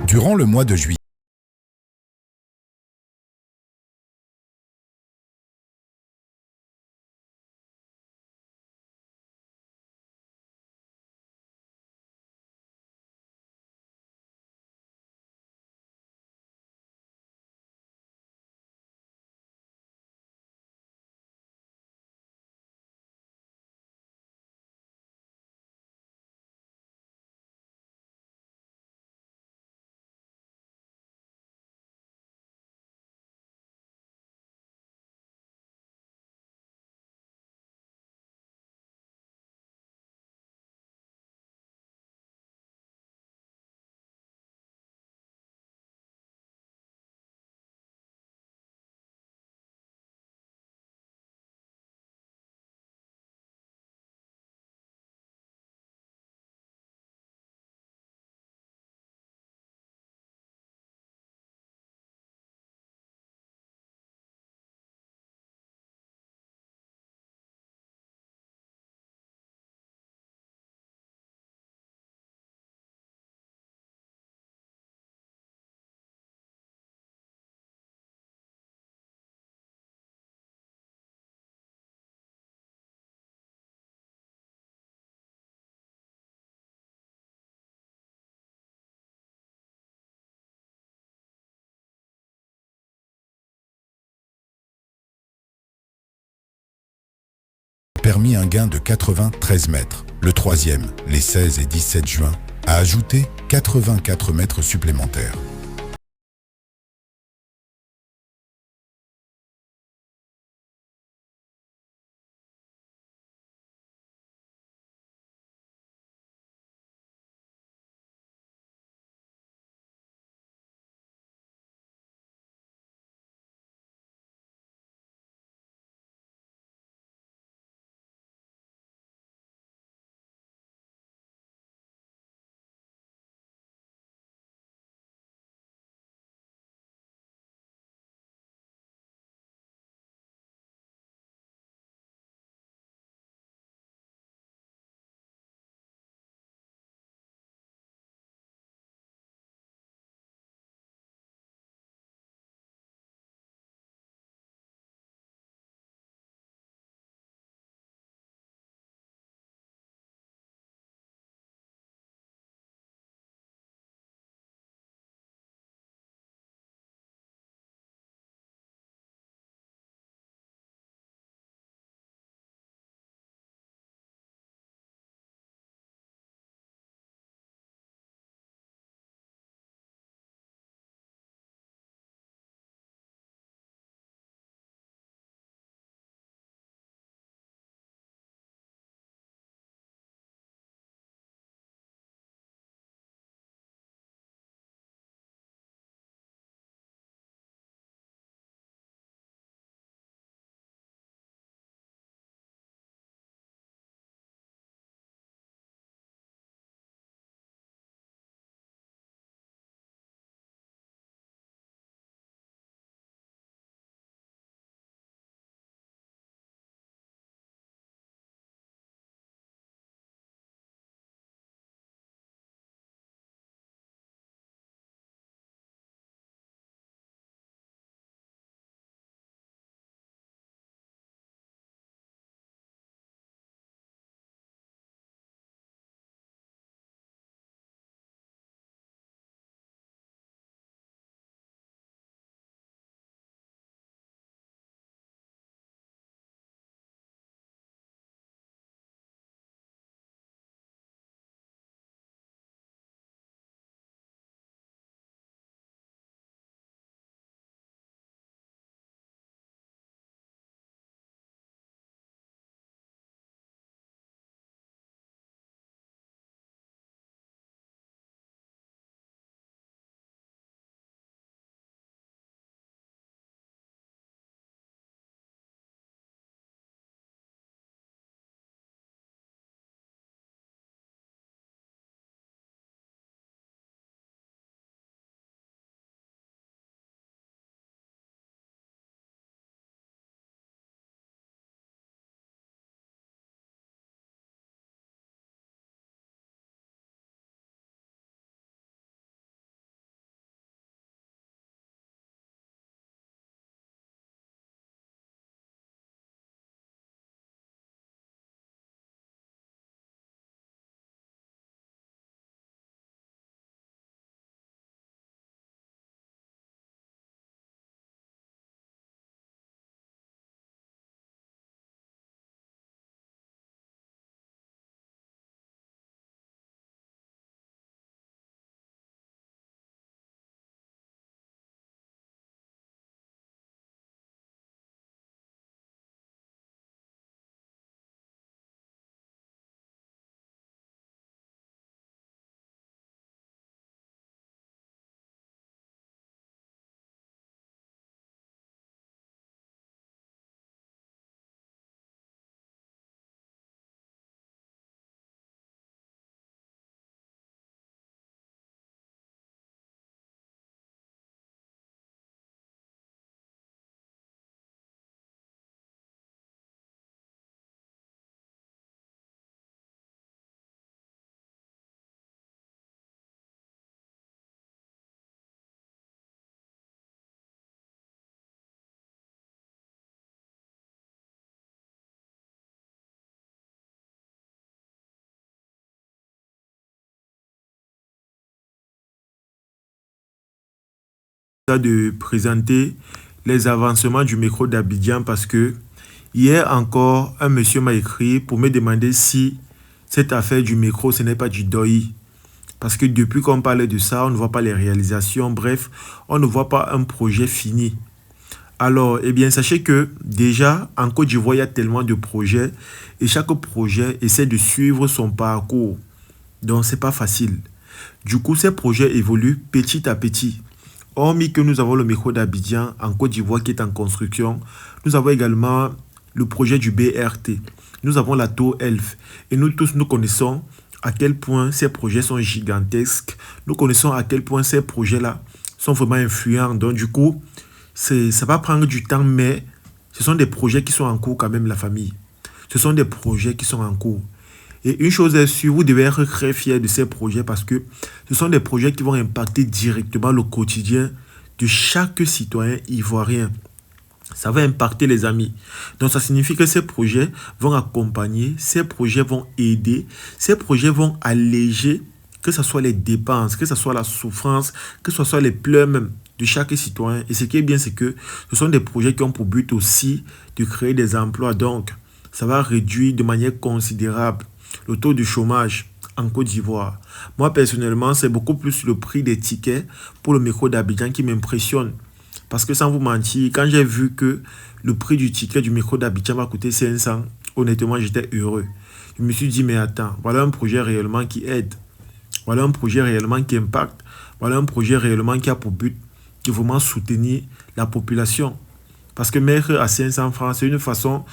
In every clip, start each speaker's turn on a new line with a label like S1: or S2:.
S1: Durant le mois de juillet, a permis un gain de 93 mètres. Le troisième, les 16 et 17 juin, a ajouté 84 mètres supplémentaires.
S2: de présenter les avancements du métro d'Abidjan parce que hier encore, un monsieur m'a écrit pour me demander si cette affaire du métro, ce n'est pas du deuil. Parce que depuis qu'on parlait de ça, on ne voit pas les réalisations. Bref, on ne voit pas un projet fini. Alors, eh bien, sachez que déjà, en Côte d'Ivoire, il y a tellement de projets et chaque projet essaie de suivre son parcours. Donc, ce n'est pas facile. Du coup, ces projets évoluent petit à petit. Hormis que nous avons le métro d'Abidjan en Côte d'Ivoire qui est en construction, nous avons également le projet du BRT. Nous avons la tour Elf. Et nous tous, nous connaissons à quel point ces projets sont gigantesques. Nous connaissons à quel point ces projets-là sont vraiment influents. Donc, du coup, ça va prendre du temps, mais ce sont des projets qui sont en cours quand même, la famille. Ce sont des projets qui sont en cours. Et une chose est sûre, vous devez être très fiers de ces projets parce que ce sont des projets qui vont impacter directement le quotidien de chaque citoyen ivoirien. Ça va impacter les amis. Donc ça signifie que ces projets vont accompagner, ces projets vont aider, ces projets vont alléger, que ce soit les dépenses, que ce soit la souffrance, que ce soit les pleurs même de chaque citoyen. Et ce qui est bien, c'est que ce sont des projets qui ont pour but aussi de créer des emplois. Donc, ça va réduire de manière considérable le taux de chômage en Côte d'Ivoire. Moi, personnellement, c'est beaucoup plus le prix des tickets pour le métro d'Abidjan qui m'impressionne. Parce que sans vous mentir, quand j'ai vu que le prix du ticket du métro d'Abidjan va coûter 500, honnêtement, j'étais heureux. Je me suis dit, mais attends, voilà un projet réellement qui aide. Voilà un projet réellement qui impacte. Voilà un projet réellement qui a pour but de vraiment soutenir la population. Parce que mettre à 500 francs, c'est une façon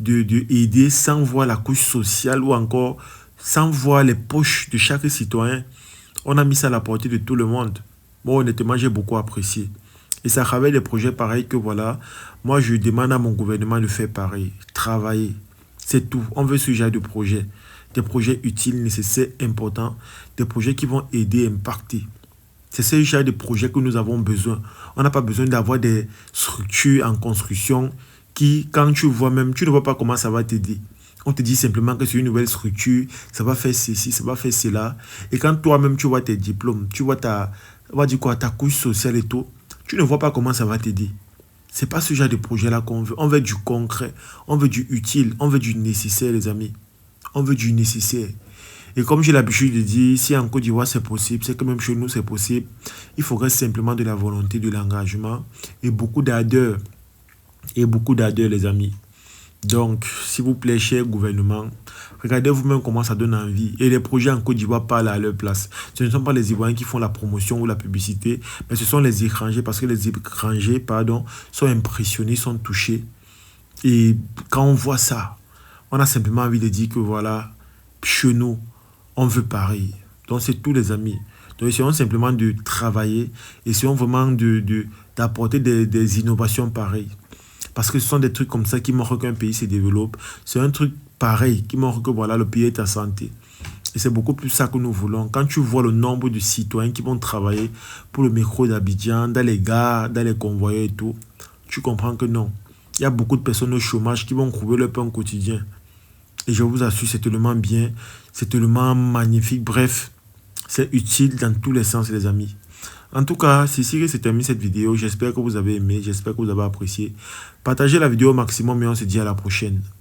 S2: de aider sans voir la couche sociale ou encore sans voir les poches de chaque citoyen. On a mis ça à la portée de tout le monde. Moi, honnêtement, j'ai beaucoup apprécié. Et ça travaille des projets pareils que voilà. Moi, je demande à mon gouvernement de faire pareil. Travailler. C'est tout. On veut ce genre de projet. Des projets utiles, nécessaires, importants. Des projets qui vont aider, impacter. C'est ce genre de projet que nous avons besoin. On n'a pas besoin d'avoir des structures en construction qui, quand tu vois même, tu ne vois pas comment ça va t'aider. On te dit simplement que c'est une nouvelle structure, ça va faire ceci, ça va faire cela. Et quand toi-même, tu vois tes diplômes, tu vois ta couche sociale et tout, tu ne vois pas comment ça va t'aider. Ce n'est pas ce genre de projet-là qu'on veut. On veut du concret, on veut du utile, on veut du nécessaire, les amis. On veut du nécessaire. Et comme j'ai l'habitude de dire, si en Côte d'Ivoire c'est possible, c'est que même chez nous c'est possible. Il faudrait simplement de la volonté, de l'engagement et beaucoup d'ardeur. Et beaucoup d'ardeur, les amis. Donc, s'il vous plaît, cher gouvernement, regardez vous-même comment ça donne envie. Et les projets en Côte d'Ivoire parlent à leur place. Ce ne sont pas les Ivoiriens qui font la promotion ou la publicité, mais ce sont les étrangers, parce que les étrangers, sont impressionnés, sont touchés. Et quand on voit ça, on a simplement envie de dire que voilà, chez nous, on veut pareil. Donc, c'est tous les amis. Donc, essayons simplement de travailler, essayons vraiment d'apporter des innovations pareilles. Parce que ce sont des trucs comme ça qui montrent qu'un pays se développe. C'est un truc pareil qui montre que voilà, le pays est en santé. Et c'est beaucoup plus ça que nous voulons. Quand tu vois le nombre de citoyens qui vont travailler pour le métro d'Abidjan, dans les gares, dans les convoyeurs et tout, tu comprends que non. Il y a beaucoup de personnes au chômage qui vont trouver leur pain quotidien. Et je vous assure, c'est tellement bien, c'est tellement magnifique. Bref, c'est utile dans tous les sens, les amis. En tout cas, c'est ici que c'est terminé cette vidéo. J'espère que vous avez aimé, j'espère que vous avez apprécié. Partagez la vidéo au maximum et on se dit à la prochaine.